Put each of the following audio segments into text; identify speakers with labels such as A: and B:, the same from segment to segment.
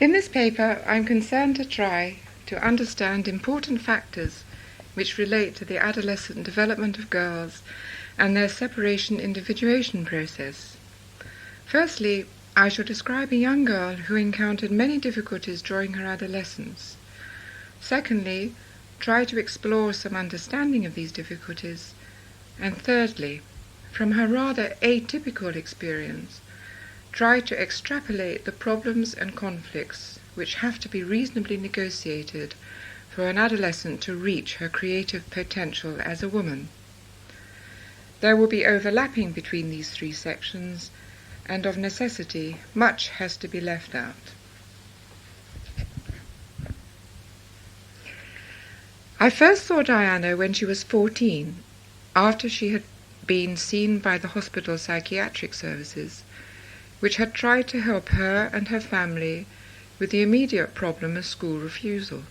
A: In this paper, I'm concerned to try to understand important factors which relate to the adolescent development of girls and their separation-individuation process. Firstly, I shall describe a young girl who encountered many difficulties during her adolescence. Secondly, try to explore some understanding of these difficulties. And thirdly, from her rather atypical experience, try to extrapolate the problems and conflicts which have to be reasonably negotiated for an adolescent to reach her creative potential as a woman. There will be overlapping between these three sections, and of necessity, much has to be left out. I first saw Diana when she was 14, after she had been seen by the hospital psychiatric services, which had tried to help her and her family with the immediate problem of school refusal.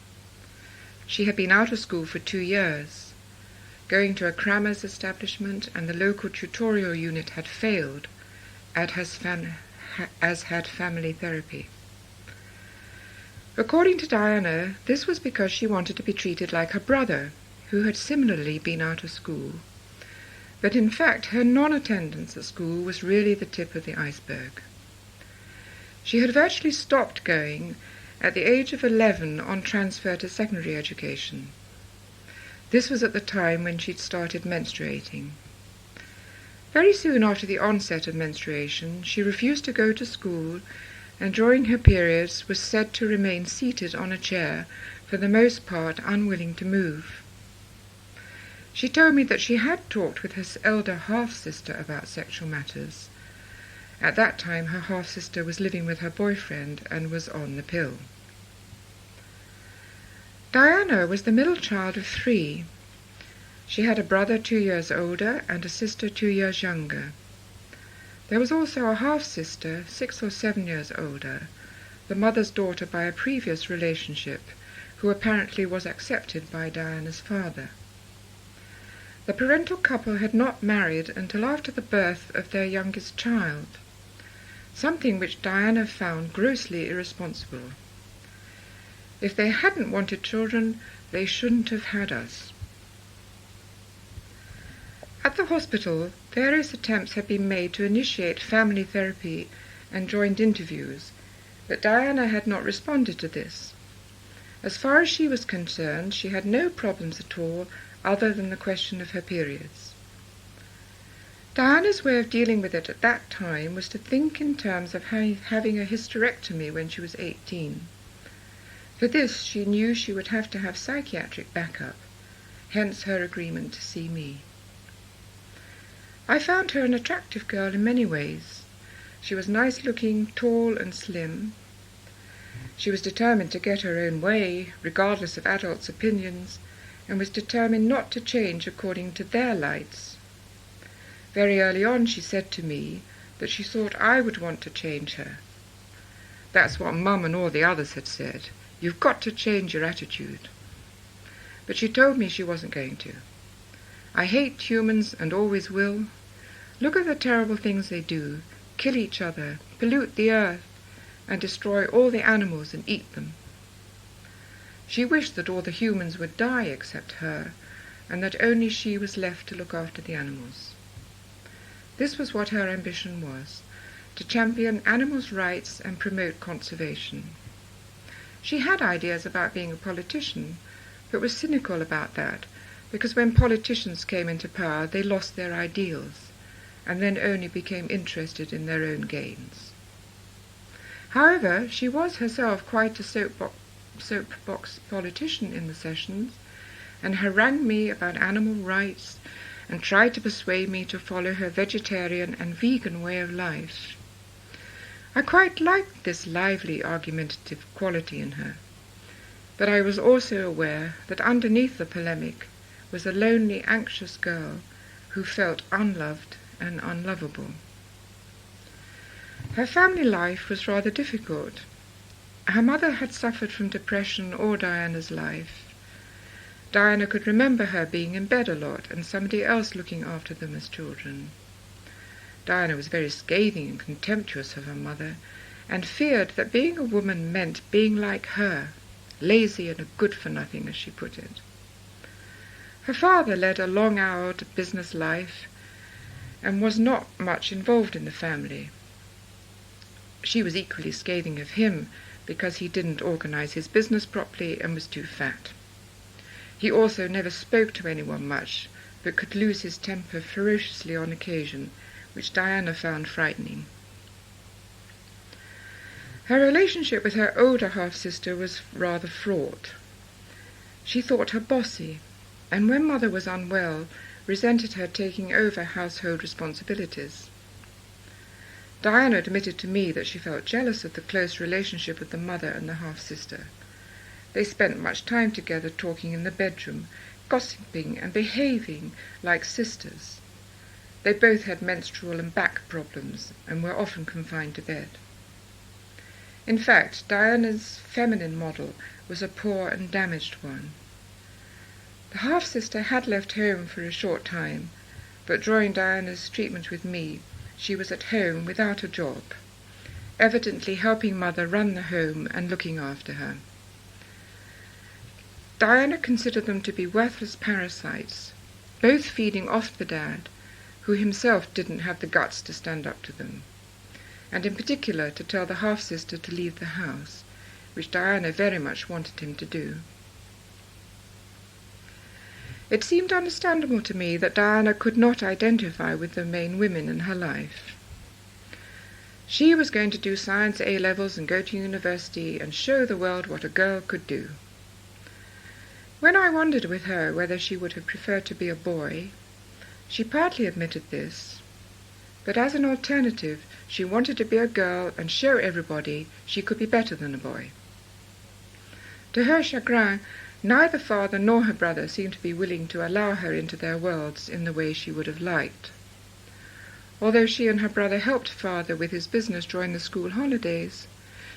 A: She had been out of school for 2 years, going to a crammer's establishment, and the local tutorial unit had failed, as had family therapy. According to Diana, this was because she wanted to be treated like her brother, who had similarly been out of school. But in fact, her non-attendance at school was really the tip of the iceberg. She had virtually stopped going at the age of 11 on transfer to secondary education. This was at the time when she'd started menstruating. Very soon after the onset of menstruation, she refused to go to school, and during her periods was said to remain seated on a chair, for the most part unwilling to move. She told me that she had talked with her elder half-sister about sexual matters. At that time, her half-sister was living with her boyfriend and was on the pill. Diana was the middle child of 3. She had a brother 2 years older and a sister 2 years younger. There was also a half-sister 6 or 7 years older, the mother's daughter by a previous relationship, who apparently was accepted by Diana's father. The parental couple had not married until after the birth of their youngest child, something which Diana found grossly irresponsible. If they hadn't wanted children, they shouldn't have had us. At the hospital, various attempts had been made to initiate family therapy and joint interviews, but Diana had not responded to this. As far as she was concerned, she had no problems at all other than the question of her periods. Diana's way of dealing with it at that time was to think in terms of having a hysterectomy when she was 18. For this, she knew she would have to have psychiatric backup, hence her agreement to see me. I found her an attractive girl in many ways. She was nice-looking, tall and slim. She was determined to get her own way, regardless of adults' opinions, and was determined not to change according to their lights. Very early on she said to me that she thought I would want to change her. That's what Mum and all the others had said. You've got to change your attitude. But she told me she wasn't going to. I hate humans and always will. Look at the terrible things they do, kill each other, pollute the earth, and destroy all the animals and eat them. She wished that all the humans would die except her, and that only she was left to look after the animals. This was what her ambition was, to champion animals' rights and promote conservation. She had ideas about being a politician, but was cynical about that, because when politicians came into power they lost their ideals, and then only became interested in their own gains. However, she was herself quite a soapbox politician in the sessions, and harangued me about animal rights and tried to persuade me to follow her vegetarian and vegan way of life. I quite liked this lively, argumentative quality in her, but I was also aware that underneath the polemic was a lonely, anxious girl who felt unloved and unlovable. Her family life was rather difficult. Her mother had suffered from depression all Diana's life. Diana could remember her being in bed a lot and somebody else looking after them as children. Diana was very scathing and contemptuous of her mother, and feared that being a woman meant being like her, lazy and a good-for-nothing, as she put it. Her father led a long-houred business life and was not much involved in the family. She was equally scathing of him because he didn't organize his business properly and was too fat. He also never spoke to anyone much, but could lose his temper ferociously on occasion, which Diana found frightening. Her relationship with her older half-sister was rather fraught. She thought her bossy, and when Mother was unwell, resented her taking over household responsibilities. Diana admitted to me that she felt jealous of the close relationship of the mother and the half-sister. They spent much time together talking in the bedroom, gossiping and behaving like sisters. They both had menstrual and back problems and were often confined to bed. In fact, Diana's feminine model was a poor and damaged one. The half-sister had left home for a short time, but during Diana's treatment with me, she was at home without a job, evidently helping Mother run the home and looking after her. Diana considered them to be worthless parasites, both feeding off the dad, who himself didn't have the guts to stand up to them, and in particular to tell the half-sister to leave the house, which Diana very much wanted him to do. It seemed understandable to me that Diana could not identify with the main women in her life. She was going to do science A-levels and go to university and show the world what a girl could do. When I wondered with her whether she would have preferred to be a boy, she partly admitted this, but as an alternative she wanted to be a girl and show everybody she could be better than a boy. To her chagrin, neither father nor her brother seemed to be willing to allow her into their worlds in the way she would have liked. Although she and her brother helped father with his business during the school holidays,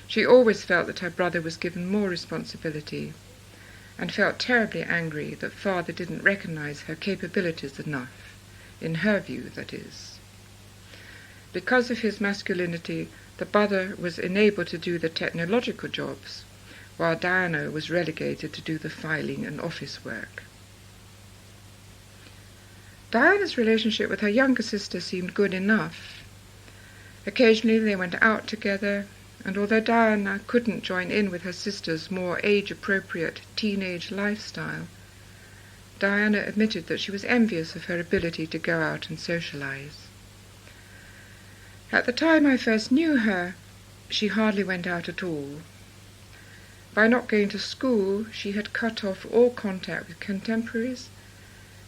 A: she always felt that her brother was given more responsibility, and felt terribly angry that father didn't recognize her capabilities enough, in her view, that is. Because of his masculinity, the brother was enabled to do the technological jobs, while Diana was relegated to do the filing and office work. Diana's relationship with her younger sister seemed good enough. Occasionally they went out together, and although Diana couldn't join in with her sister's more age-appropriate teenage lifestyle, Diana admitted that she was envious of her ability to go out and socialize. At the time I first knew her, she hardly went out at all. By not going to school, she had cut off all contact with contemporaries,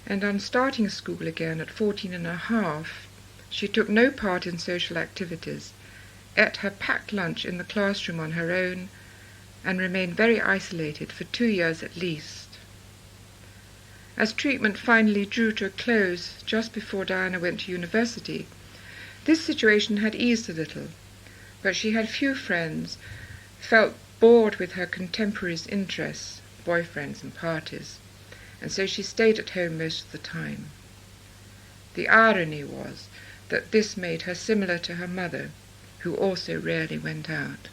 A: and on starting school again at 14.5, she took no part in social activities, ate her packed lunch in the classroom on her own, and remained very isolated for 2 years at least. As treatment finally drew to a close just before Diana went to university, this situation had eased a little, but she had few friends, felt bored with her contemporaries' interests, boyfriends and parties, and so she stayed at home most of the time. The irony was that this made her similar to her mother, who also rarely went out.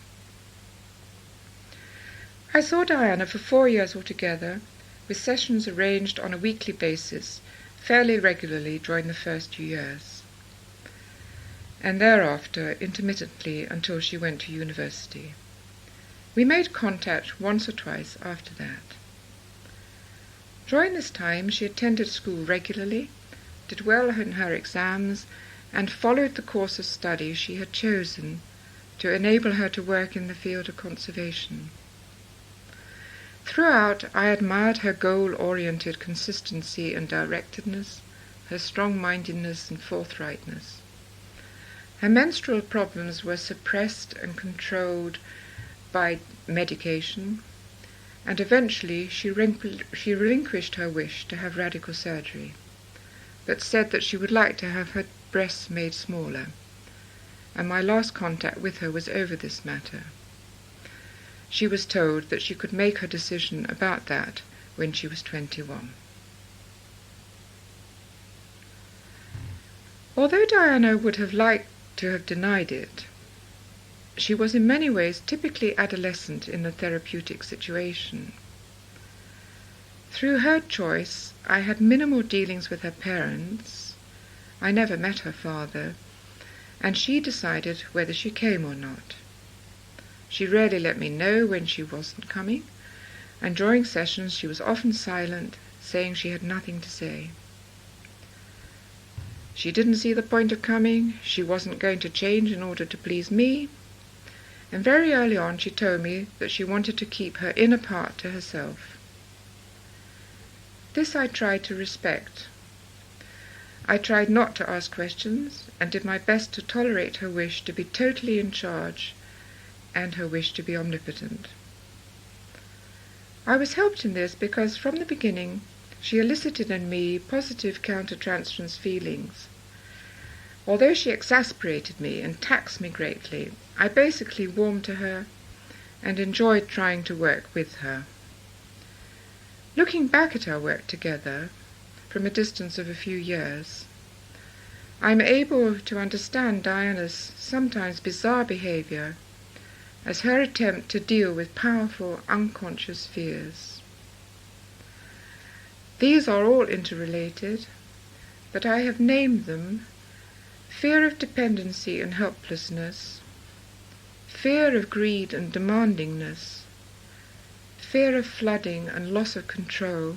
A: I saw Diana for 4 years altogether, with sessions arranged on a weekly basis, fairly regularly during the first 2 years, and thereafter intermittently until she went to university. We made contact once or twice after that. During this time she attended school regularly, did well in her exams, and followed the course of study she had chosen to enable her to work in the field of conservation. Throughout, I admired her goal-oriented consistency and directedness, her strong-mindedness and forthrightness. Her menstrual problems were suppressed and controlled by medication, and eventually she relinquished her wish to have radical surgery, but said that she would like to have her breasts made smaller, and my last contact with her was over this matter. She was told that she could make her decision about that when she was 21. Although Diana would have liked to have denied it, she was in many ways typically adolescent in the therapeutic situation. Through her choice, I had minimal dealings with her parents. I never met her father, and she decided whether she came or not. She rarely let me know when she wasn't coming, and during sessions she was often silent, saying she had nothing to say. She didn't see the point of coming, she wasn't going to change in order to please me, and very early on she told me that she wanted to keep her inner part to herself. This I tried to respect. I tried not to ask questions and did my best to tolerate her wish to be totally in charge and her wish to be omnipotent. I was helped in this because from the beginning she elicited in me positive countertransference feelings. Although she exasperated me and taxed me greatly, I basically warmed to her and enjoyed trying to work with her. Looking back at our work together, from a distance of a few years, I'm able to understand Diana's sometimes bizarre behavior as her attempt to deal with powerful unconscious fears. These are all interrelated, but I have named them fear of dependency and helplessness, fear of greed and demandingness, fear of flooding and loss of control,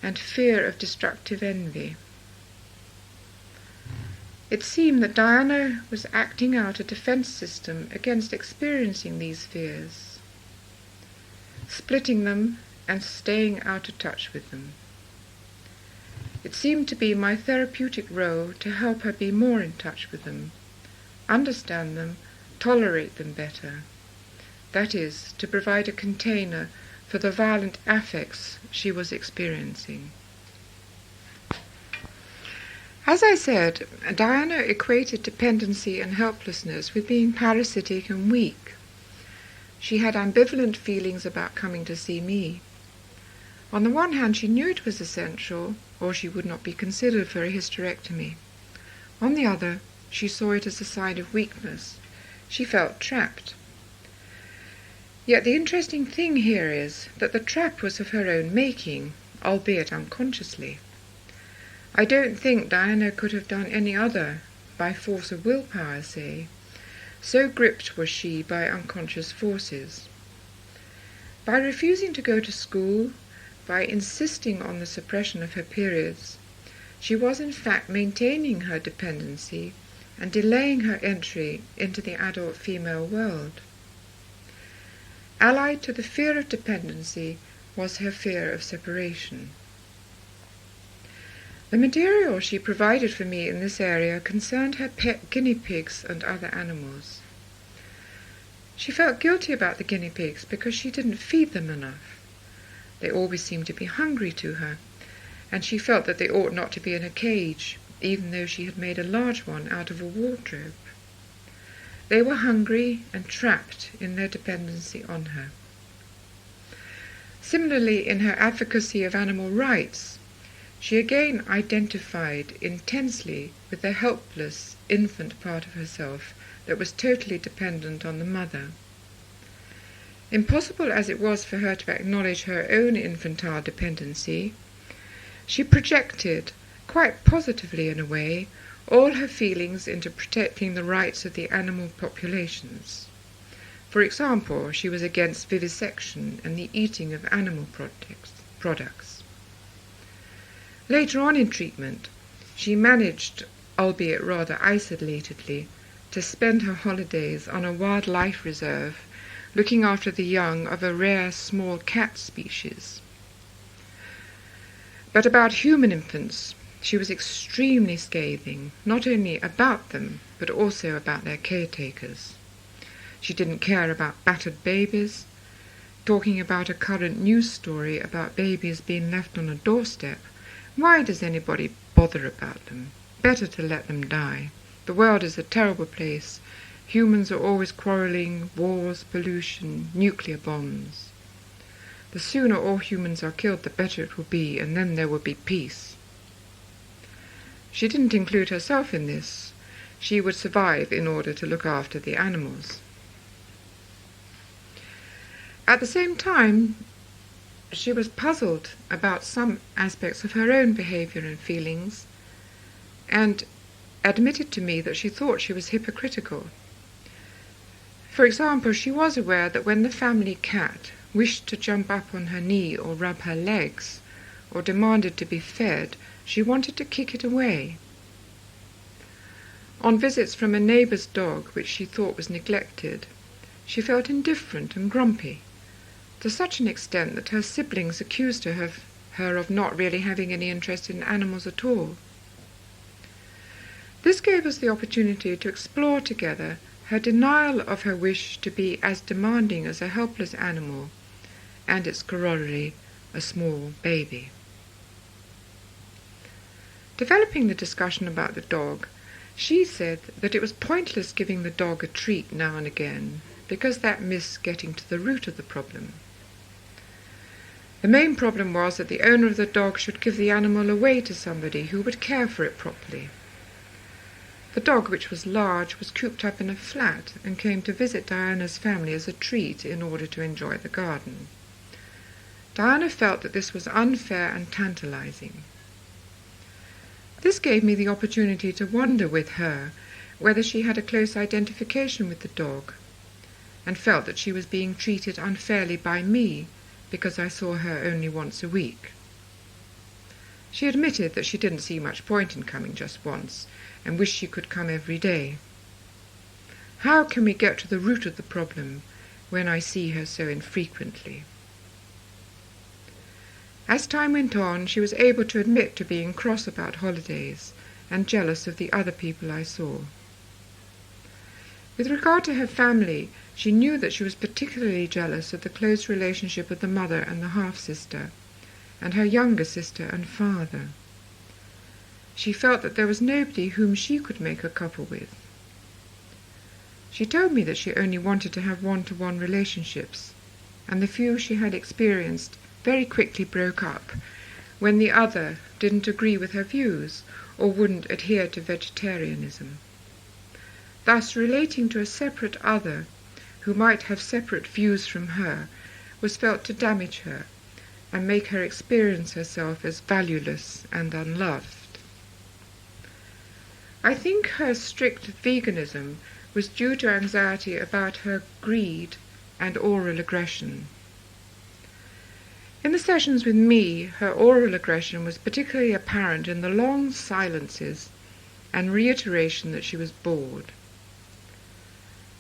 A: and fear of destructive envy. It seemed that Diana was acting out a defense system against experiencing these fears, splitting them and staying out of touch with them. It seemed to be my therapeutic role to help her be more in touch with them, understand them, tolerate them better. That is, to provide a container for the violent affects she was experiencing. As I said, Diana equated dependency and helplessness with being parasitic and weak. She had ambivalent feelings about coming to see me. On the one hand, she knew it was essential, or she would not be considered for a hysterectomy. On the other, she saw it as a sign of weakness. She felt trapped. Yet the interesting thing here is that the trap was of her own making, albeit unconsciously. I don't think Diana could have done any other, by force of willpower, say. So gripped was she by unconscious forces. By refusing to go to school, by insisting on the suppression of her periods, she was in fact maintaining her dependency and delaying her entry into the adult female world. Allied to the fear of dependency was her fear of separation. The material she provided for me in this area concerned her pet guinea pigs and other animals. She felt guilty about the guinea pigs because she didn't feed them enough. They always seemed to be hungry to her, and she felt that they ought not to be in a cage, even though she had made a large one out of a wardrobe. They were hungry and trapped in their dependency on her. Similarly, in her advocacy of animal rights, she again identified intensely with the helpless infant part of herself that was totally dependent on the mother. Impossible as it was for her to acknowledge her own infantile dependency, she projected, quite positively in a way, all her feelings into protecting the rights of the animal populations. For example, she was against vivisection and the eating of animal products. Later on in treatment, she managed, albeit rather isolatedly, to spend her holidays on a wildlife reserve, looking after the young of a rare small cat species. But about human infants, she was extremely scathing, not only about them, but also about their caretakers. She didn't care about battered babies, talking about a current news story about babies being left on a doorstep. Why does anybody bother about them? Better to let them die. The world is a terrible place. Humans are always quarrelling, wars, pollution, nuclear bombs. The sooner all humans are killed, the better it will be, and then there will be peace. She didn't include herself in this. she would survive in order to look after the animals. At the same time, she was puzzled about some aspects of her own behavior and feelings, and admitted to me that she thought she was hypocritical. For example, she was aware that when the family cat wished to jump up on her knee or rub her legs, or demanded to be fed, she wanted to kick it away. On visits from a neighbour's dog, which she thought was neglected, she felt indifferent and grumpy, to such an extent that her siblings accused her of not really having any interest in animals at all. This gave us the opportunity to explore together her denial of her wish to be as demanding as a helpless animal, and its corollary, a small baby. Developing the discussion about the dog, she said that it was pointless giving the dog a treat now and again, because that missed getting to the root of the problem. The main problem was that the owner of the dog should give the animal away to somebody who would care for it properly. The dog, which was large, was cooped up in a flat and came to visit Diana's family as a treat in order to enjoy the garden. Diana felt that this was unfair and tantalizing. This gave me the opportunity to wonder with her whether she had a close identification with the dog, and felt that she was being treated unfairly by me because I saw her only once a week. She admitted that she didn't see much point in coming just once, and wished she could come every day. How can we get to the root of the problem when I see her so infrequently? As time went on, she was able to admit to being cross about holidays and jealous of the other people I saw. With regard to her family, she knew that she was particularly jealous of the close relationship of the mother and the half-sister, and her younger sister and father. She felt that there was nobody whom she could make a couple with. She told me that she only wanted to have one-to-one relationships, and the few she had experienced very quickly broke up when the other didn't agree with her views or wouldn't adhere to vegetarianism. Thus, relating to a separate other who might have separate views from her was felt to damage her and make her experience herself as valueless and unloved. I think her strict veganism was due to anxiety about her greed and oral aggression. In the sessions with me, her oral aggression was particularly apparent in the long silences and reiteration that she was bored.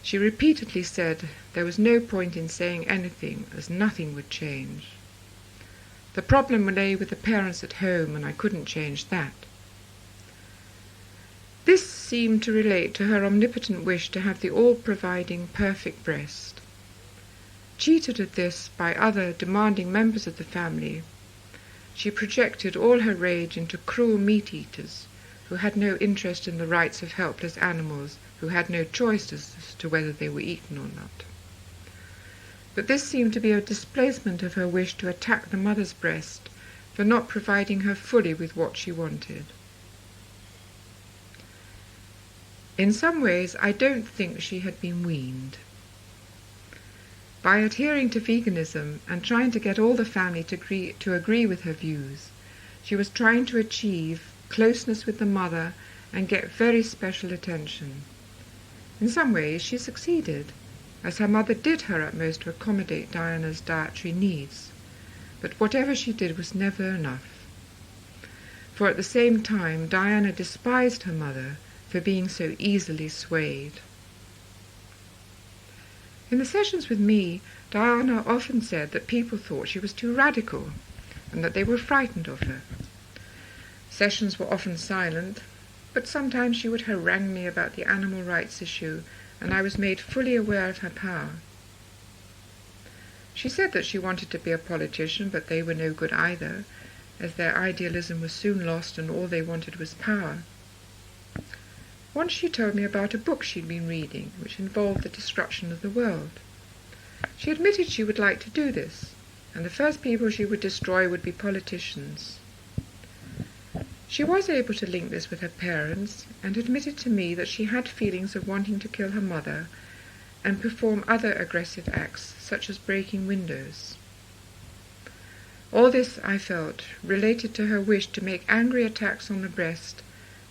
A: She repeatedly said there was no point in saying anything, as nothing would change. The problem lay with the parents at home, and I couldn't change that. This seemed to relate to her omnipotent wish to have the all-providing, perfect breast. Cheated at this by other demanding members of the family, she projected all her rage into cruel meat-eaters who had no interest in the rights of helpless animals, who had no choice as to whether they were eaten or not. But this seemed to be a displacement of her wish to attack the mother's breast for not providing her fully with what she wanted. In some ways, I don't think she had been weaned. By adhering to veganism and trying to get all the family to agree with her views, she was trying to achieve closeness with the mother and get very special attention. In some ways, she succeeded, as her mother did her utmost to accommodate Diana's dietary needs. But whatever she did was never enough. For at the same time, Diana despised her mother for being so easily swayed. In the sessions with me, Diana often said that people thought she was too radical and that they were frightened of her. Sessions were often silent, but sometimes she would harangue me about the animal rights issue, and I was made fully aware of her power. She said that she wanted to be a politician, but they were no good either, as their idealism was soon lost and all they wanted was power. Once she told me about a book she'd been reading, which involved the destruction of the world. She admitted she would like to do this, and the first people she would destroy would be politicians. She was able to link this with her parents and admitted to me that she had feelings of wanting to kill her mother and perform other aggressive acts, such as breaking windows. All this, I felt, related to her wish to make angry attacks on the breast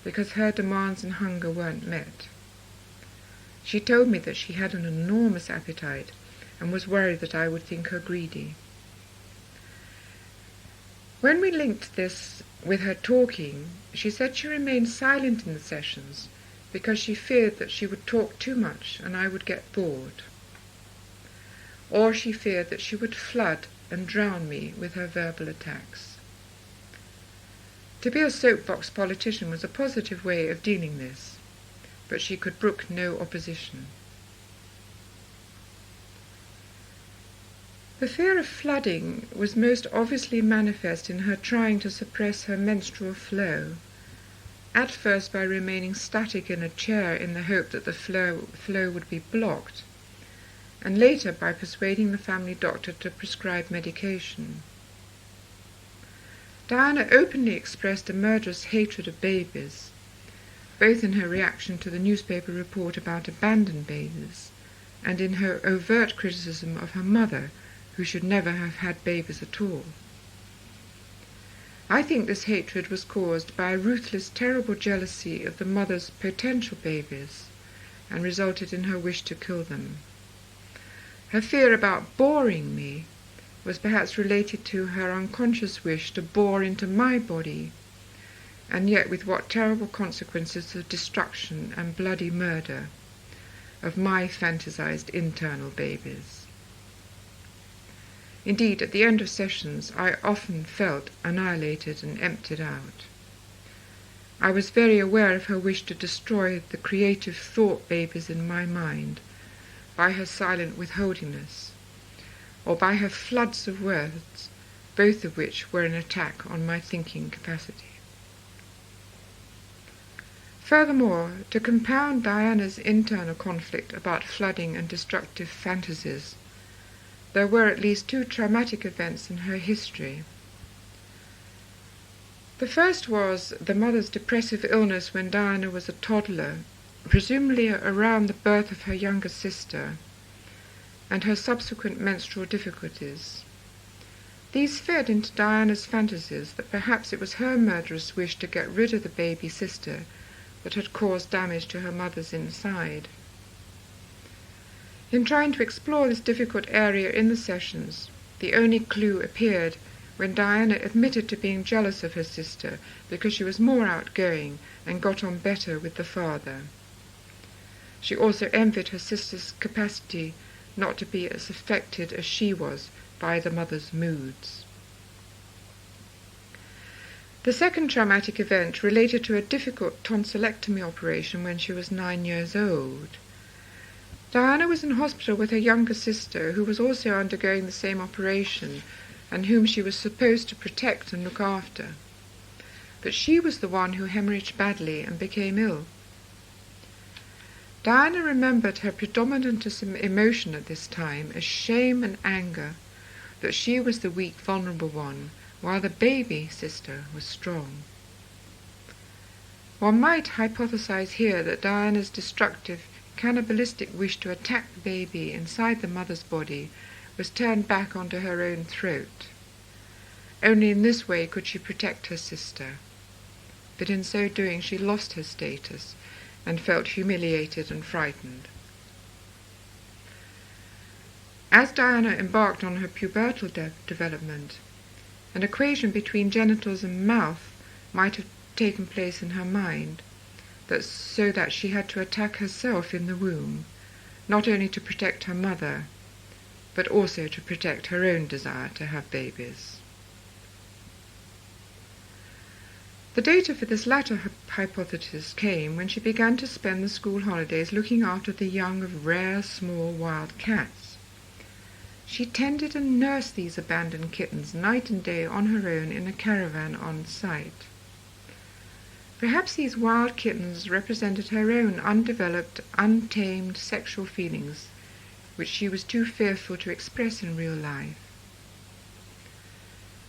A: because her demands and hunger weren't met. She told me that she had an enormous appetite and was worried that I would think her greedy. When we linked this with her talking, she said she remained silent in the sessions because she feared that she would talk too much and I would get bored. Or she feared that she would flood and drown me with her verbal attacks. To be a soapbox politician was a positive way of dealing this, but she could brook no opposition. The fear of flooding was most obviously manifest in her trying to suppress her menstrual flow, at first by remaining static in a chair in the hope that the flow would be blocked, and later by persuading the family doctor to prescribe medication. Diana openly expressed a murderous hatred of babies, both in her reaction to the newspaper report about abandoned babies and in her overt criticism of her mother, who should never have had babies at all. I think this hatred was caused by a ruthless, terrible jealousy of the mother's potential babies and resulted in her wish to kill them. Her fear about boring me was perhaps related to her unconscious wish to bore into my body, and yet with what terrible consequences of destruction and bloody murder of my fantasized internal babies. Indeed, at the end of sessions, I often felt annihilated and emptied out. I was very aware of her wish to destroy the creative thought babies in my mind by her silent withholdingness, or by her floods of words, both of which were an attack on my thinking capacity. Furthermore, to compound Diana's internal conflict about flooding and destructive fantasies, there were at least two traumatic events in her history. The first was the mother's depressive illness when Diana was a toddler, presumably around the birth of her younger sister, and her subsequent menstrual difficulties. These fed into Diana's fantasies that perhaps it was her murderous wish to get rid of the baby sister that had caused damage to her mother's inside. In trying to explore this difficult area in the sessions, the only clue appeared when Diana admitted to being jealous of her sister because she was more outgoing and got on better with the father. She also envied her sister's capacity not to be as affected as she was by the mother's moods. The second traumatic event related to a difficult tonsillectomy operation when she was 9 years old. Diana was in hospital with her younger sister, who was also undergoing the same operation and whom she was supposed to protect and look after. But she was the one who hemorrhaged badly and became ill. Diana remembered her predominant emotion at this time as shame and anger, that she was the weak, vulnerable one, while the baby sister was strong. One might hypothesize here that Diana's destructive, cannibalistic wish to attack the baby inside the mother's body was turned back onto her own throat. Only in this way could she protect her sister, but in so doing she lost her status and felt humiliated and frightened. As Diana embarked on her pubertal development, an equation between genitals and mouth might have taken place in her mind, so that she had to attack herself in the womb, not only to protect her mother, but also to protect her own desire to have babies. The data for this latter hypothesis came when she began to spend the school holidays looking after the young of rare, small, wild cats. She tended and nursed these abandoned kittens night and day on her own in a caravan on site. Perhaps these wild kittens represented her own undeveloped, untamed sexual feelings, which she was too fearful to express in real life.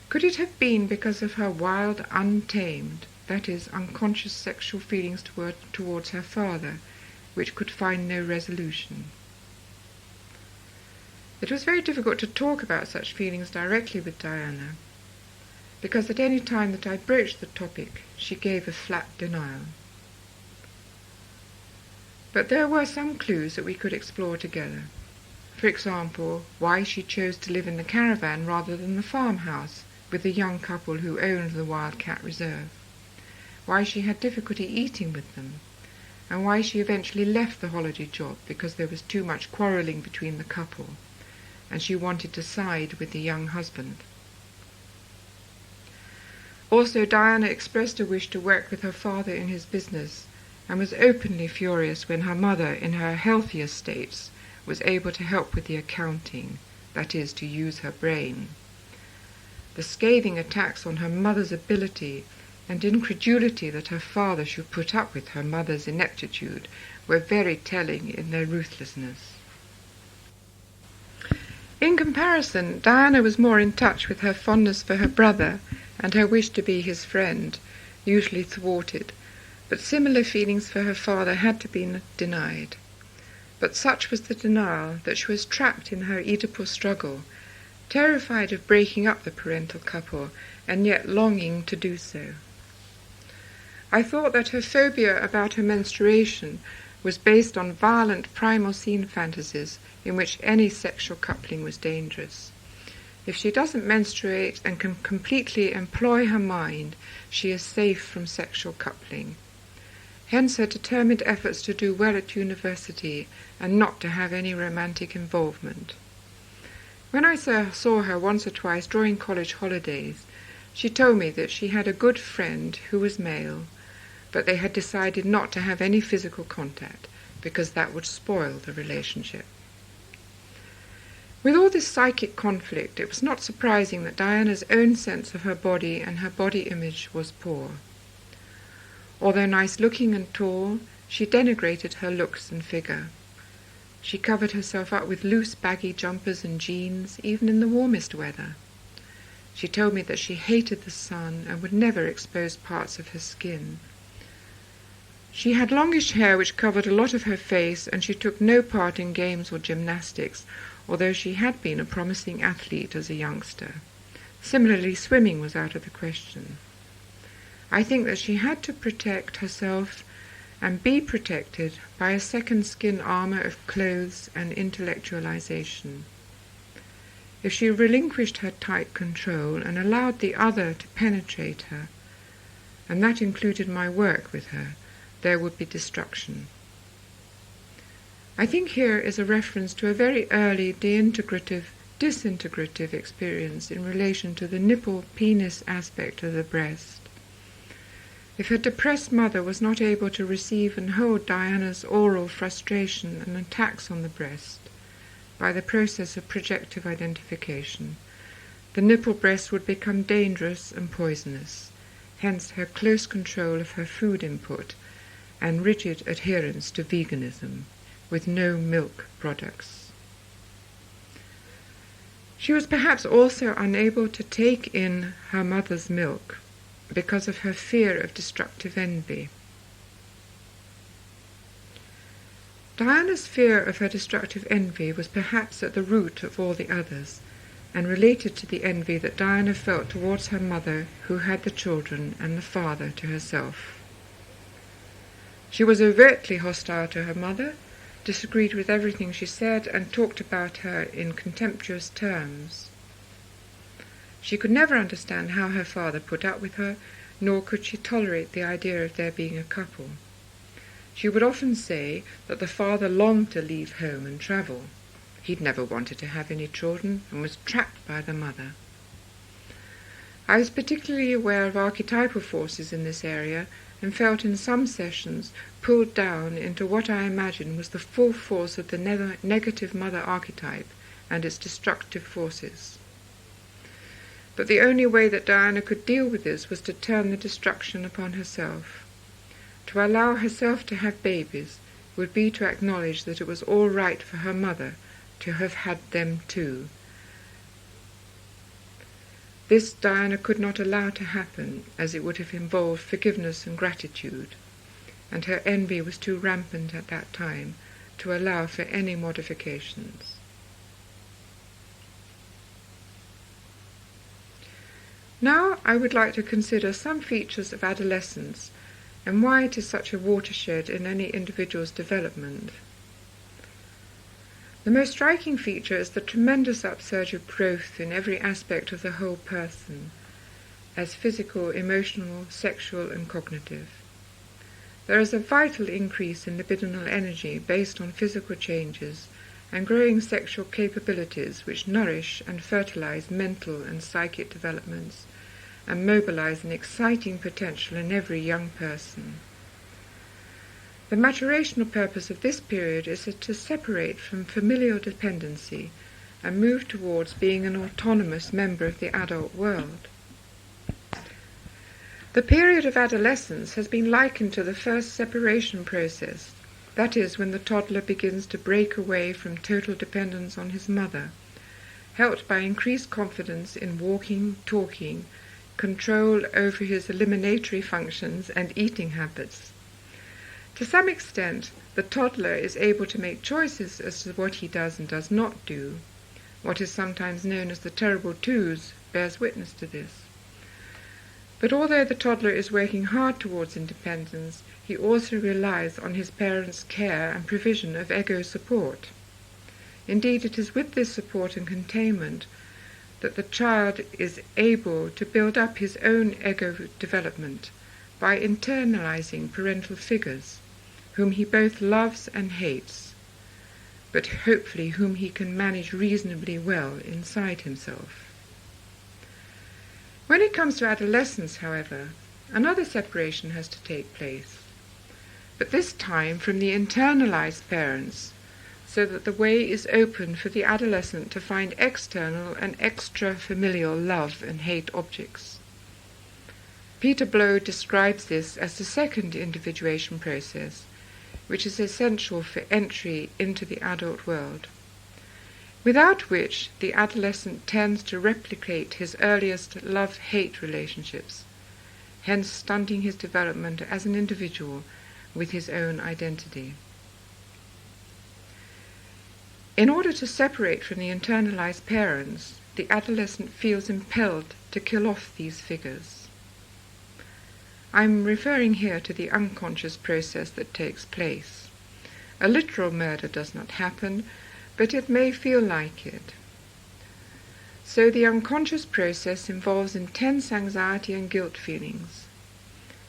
A: Could it have been because of her wild, untamed, that is, unconscious sexual feelings towards her father, which could find no resolution. It was very difficult to talk about such feelings directly with Diana, because at any time that I broached the topic, she gave a flat denial. But there were some clues that we could explore together. For example, why she chose to live in the caravan rather than the farmhouse with the young couple who owned the Wildcat Reserve, why she had difficulty eating with them, and why she eventually left the holiday job because there was too much quarrelling between the couple, and she wanted to side with the young husband. Also, Diana expressed a wish to work with her father in his business, and was openly furious when her mother, in her healthier states, was able to help with the accounting, that is, to use her brain. The scathing attacks on her mother's ability and incredulity that her father should put up with her mother's ineptitude were very telling in their ruthlessness. In comparison, Diana was more in touch with her fondness for her brother and her wish to be his friend, usually thwarted, but similar feelings for her father had to be denied. But such was the denial that she was trapped in her Oedipal struggle, terrified of breaking up the parental couple, and yet longing to do so. I thought that her phobia about her menstruation was based on violent primal scene fantasies in which any sexual coupling was dangerous. If she doesn't menstruate and can completely employ her mind, she is safe from sexual coupling. Hence her determined efforts to do well at university and not to have any romantic involvement. When I saw her once or twice during college holidays, she told me that she had a good friend who was male, but they had decided not to have any physical contact because that would spoil the relationship. With all this psychic conflict, it was not surprising that Diana's own sense of her body and her body image was poor. Although nice-looking and tall, she denigrated her looks and figure. She covered herself up with loose, baggy jumpers and jeans, even in the warmest weather. She told me that she hated the sun and would never expose parts of her skin. She had longish hair which covered a lot of her face, and she took no part in games or gymnastics, although she had been a promising athlete as a youngster. Similarly, swimming was out of the question. I think that she had to protect herself and be protected by a second skin armor of clothes and intellectualization. If she relinquished her tight control and allowed the other to penetrate her, and that included my work with her, there would be destruction. I think here is a reference to a very early disintegrative experience in relation to the nipple-penis aspect of the breast. If her depressed mother was not able to receive and hold Diana's oral frustration and attacks on the breast by the process of projective identification, the nipple breast would become dangerous and poisonous, hence her close control of her food input and rigid adherence to veganism, with no milk products. She was perhaps also unable to take in her mother's milk because of her fear of destructive envy. Diana's fear of her destructive envy was perhaps at the root of all the others, and related to the envy that Diana felt towards her mother, who had the children, and the father to herself. She was overtly hostile to her mother, disagreed with everything she said, and talked about her in contemptuous terms. She could never understand how her father put up with her, nor could she tolerate the idea of their being a couple. She would often say that the father longed to leave home and travel. He'd never wanted to have any children and was trapped by the mother. I was particularly aware of archetypal forces in this area and felt in some sessions pulled down into what I imagine was the full force of the negative mother archetype and its destructive forces. But the only way that Diana could deal with this was to turn the destruction upon herself. To allow herself to have babies would be to acknowledge that it was all right for her mother to have had them too. This Diana could not allow to happen, as it would have involved forgiveness and gratitude, and her envy was too rampant at that time to allow for any modifications. Now I would like to consider some features of adolescence and why it is such a watershed in any individual's development. The most striking feature is the tremendous upsurge of growth in every aspect of the whole person, as physical, emotional, sexual, and cognitive. There is a vital increase in libidinal energy based on physical changes and growing sexual capabilities which nourish and fertilize mental and psychic developments and mobilize an exciting potential in every young person. The maturational purpose of this period is to separate from familial dependency and move towards being an autonomous member of the adult world. The period of adolescence has been likened to the first separation process, that is, when the toddler begins to break away from total dependence on his mother, helped by increased confidence in walking, talking, control over his eliminatory functions and eating habits. To some extent, the toddler is able to make choices as to what he does and does not do. What is sometimes known as the terrible twos bears witness to this. But although the toddler is working hard towards independence, he also relies on his parents' care and provision of ego support. Indeed, it is with this support and containment that the child is able to build up his own ego development by internalizing parental figures, whom he both loves and hates, but hopefully whom he can manage reasonably well inside himself. When it comes to adolescence, however, another separation has to take place, but this time from the internalized parents, so that the way is open for the adolescent to find external and extra-familial love and hate objects. Peter Blow describes this as the second individuation process, which is essential for entry into the adult world, without which the adolescent tends to replicate his earliest love-hate relationships, hence stunting his development as an individual with his own identity. In order to separate from the internalized parents, the adolescent feels impelled to kill off these figures. I'm referring here to the unconscious process that takes place. A literal murder does not happen, but it may feel like it. So the unconscious process involves intense anxiety and guilt feelings.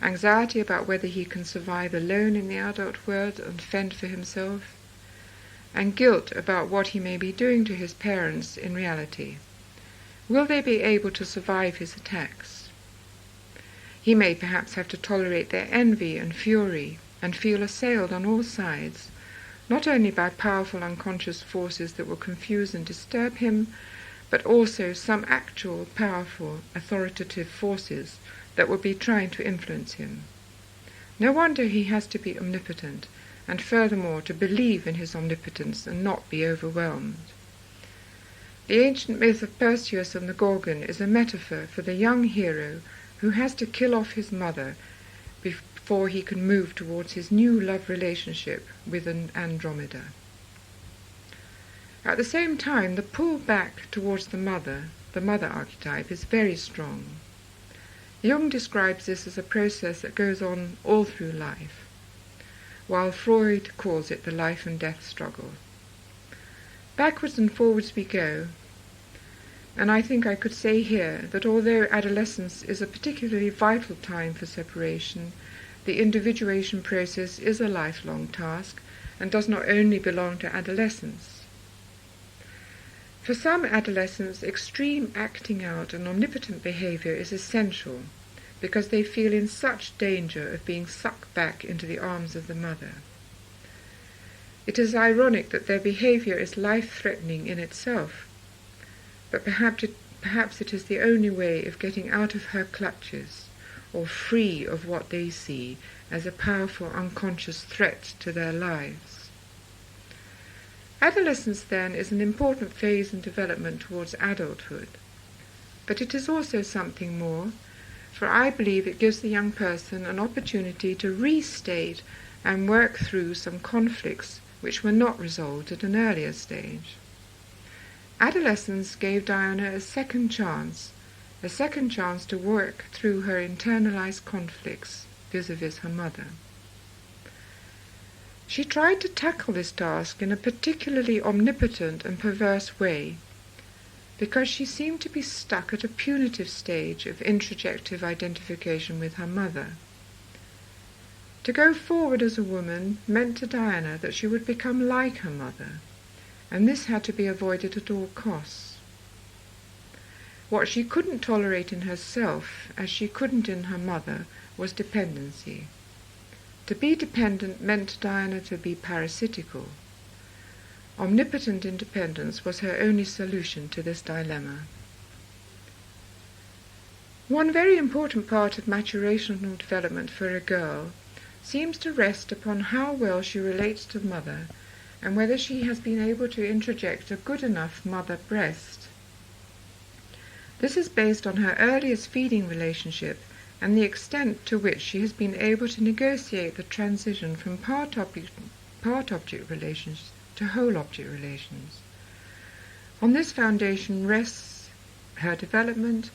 A: Anxiety about whether he can survive alone in the adult world and fend for himself, and guilt about what he may be doing to his parents in reality. Will they be able to survive his attacks? He may perhaps have to tolerate their envy and fury and feel assailed on all sides, not only by powerful unconscious forces that will confuse and disturb him, but also some actual, powerful, authoritative forces that will be trying to influence him. No wonder he has to be omnipotent, and furthermore to believe in his omnipotence and not be overwhelmed. The ancient myth of Perseus and the Gorgon is a metaphor for the young hero who has to kill off his mother before he can move towards his new love relationship with an Andromeda. At the same time, the pull back towards the mother archetype, is very strong. Jung describes this as a process that goes on all through life, while Freud calls it the life and death struggle. Backwards and forwards we go, and I think I could say here that although adolescence is a particularly vital time for separation, the individuation process is a lifelong task and does not only belong to adolescence. For some adolescents, extreme acting out and omnipotent behavior is essential, because they feel in such danger of being sucked back into the arms of the mother. It is ironic that their behavior is life-threatening in itself, but perhaps it is the only way of getting out of her clutches, or free of what they see as a powerful unconscious threat to their lives. Adolescence, then, is an important phase in development towards adulthood. but it is also something more, for I believe it gives the young person an opportunity to restate and work through some conflicts which were not resolved at an earlier stage. Adolescence gave Diana a second chance to work through her internalized conflicts vis-à-vis her mother. She tried to tackle this task in a particularly omnipotent and perverse way, because she seemed to be stuck at a punitive stage of introjective identification with her mother. To go forward as a woman meant to Diana that she would become like her mother, and this had to be avoided at all costs. What she couldn't tolerate in herself, as she couldn't in her mother, was dependency. To be dependent meant to Diana to be parasitical. Omnipotent independence was her only solution to this dilemma. One very important part of maturational development for a girl seems to rest upon how well she relates to mother and whether she has been able to introject a good enough mother breast. This is based on her earliest feeding relationship and the extent to which she has been able to negotiate the transition from part-object relations to whole-object relations. On this foundation rests her development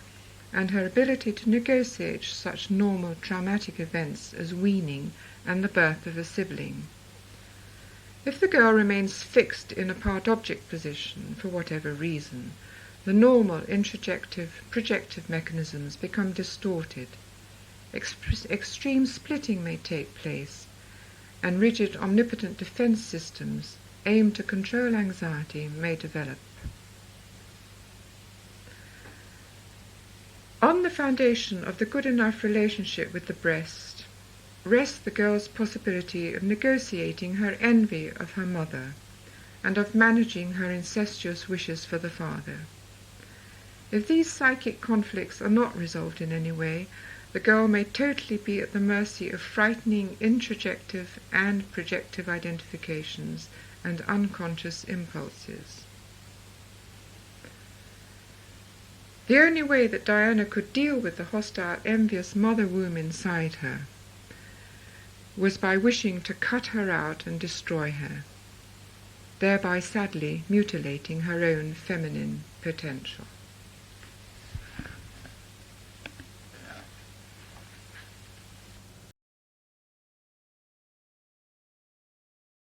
A: and her ability to negotiate such normal traumatic events as weaning and the birth of a sibling. If the girl remains fixed in a part-object position for whatever reason, the normal introjective projective mechanisms become distorted. Extreme splitting may take place, and rigid omnipotent defense systems aimed to control anxiety may develop. On the foundation of the good enough relationship with the breast rests the girl's possibility of negotiating her envy of her mother and of managing her incestuous wishes for the father. If these psychic conflicts are not resolved in any way, the girl may totally be at the mercy of frightening introjective and projective identifications and unconscious impulses. The only way that Diana could deal with the hostile, envious mother womb inside her was by wishing to cut her out and destroy her, thereby sadly mutilating her own feminine potential.